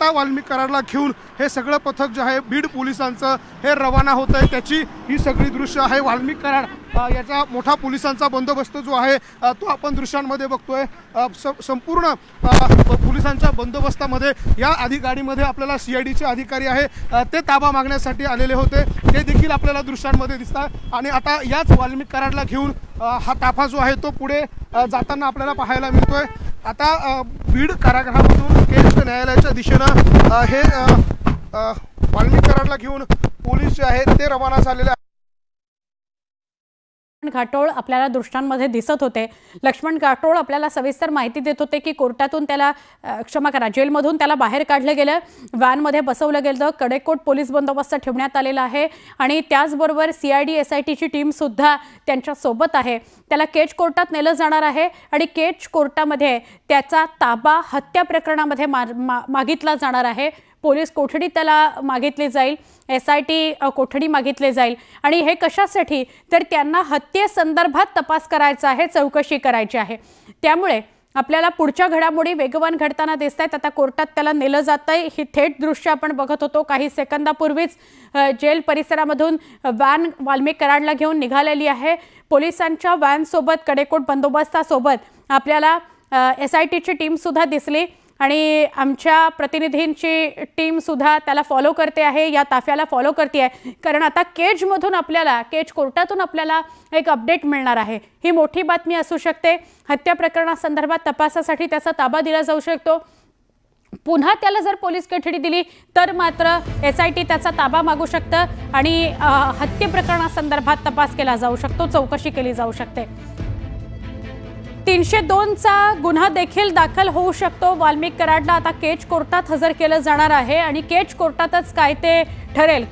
आता वाल्मिक कराडला घेऊन हे सगळं पथक जे आहे बीड पोलिसांचं हे रवाना होत आहे। त्याची ही सगळी दृश्य आहे। वाल्मिक कराड याचा मोठा पोलिसांचा बंदोबस्त जो आहे तो आपण दृश्यांमध्ये बघतोय। संपूर्ण पोलिसांच्या बंदोबस्तामध्ये या गाडीमध्ये आपल्याला CIDचे अधिकारी आहे ते ताबा मागण्यासाठी आलेले होते, ते देखील आपल्याला दृश्यांमध्ये दिसतात। आणि आता याच वाल्मिक कराडला घेऊन हा ताफा जो आहे तो पुढे जाताना आपल्याला पाहायला मिळतोय। आता बीड कारागृहामधून केज न्यायालयाच्या दिशेनं हे वाल्मिक कराडला घेऊन पोलीस जे आहेत ते रवाना झालेले आहेत। घाटोळ आपल्याला दृश्यांमध्ये दिसत होते। लक्ष्मण घाटोळ आपल्याला सविस्तर माहिती देत होते की कोर्टातून त्याला क्षमा करा जेलमधून त्याला बाहेर काढलं गेलं, व्हॅनमध्ये बसवलं गेलं, कडेकोट पोलीस बंदोबस्त ठेवण्यात आलेला आहे आणि त्याचबरोबर CID SITची टीम सुद्धा त्यांच्या सोबत आहे। त्याला केज कोर्टात नेलं जाणार आहे आणि केज कोर्टामध्ये त्याचा ताबा हत्या प्रकरणामध्ये मागितला जाणार आहे। पोलीस कोठडी त्याला मागितली जाईल, SIT कोठडी मागितली जाईल आणि हे कशासाठी तर त्यांना हत्येसंदर्भात तपास करायचा आहे, चौकशी करायची आहे। त्यामुळे आपल्याला पुढच्या घडामोडी वेगवान घडताना दिसत आहेत। आता कोर्टात त्याला नेलं जात आहे, ही थेट दृश्य आपण बघत होतो। काही सेकंदापूर्वीच जेल परिसरामधून व्हॅन वाल्मिक कराडला घेऊन निघालेली आहे। पोलिसांच्या व्हॅनसोबत कडेकोट बंदोबस्तासोबत आपल्याला SITची टीम सुद्धा दिसली आणि आमच्या प्रतिनिधींची टीम सुद्धा त्याला फॉलो करते आहे, या ताफ्याला फॉलो करते आहे। कारण आता केजमधून आपल्याला केज कोर्टातून आपल्याला एक अपडेट मिळणार आहे। ही मोठी बातमी असू शकते। हत्या प्रकरणासंदर्भात तपासासाठी त्याचा ताबा दिला जाऊ शकतो। पुन्हा त्याला जर पोलीस कोठडी दिली तर मात्र SIT त्याचा ताबा मागू शकतं आणि हत्या प्रकरणासंदर्भात तपास केला जाऊ शकतो, चौकशी केली जाऊ शकते। 302चा गुन्हा देखील दाखल होऊ शकतो। वाल्मिक कराडला आता केज कोर्टात हजर केलं जाणार आहे आणि केज कोर्टातच काय ते ठरेल।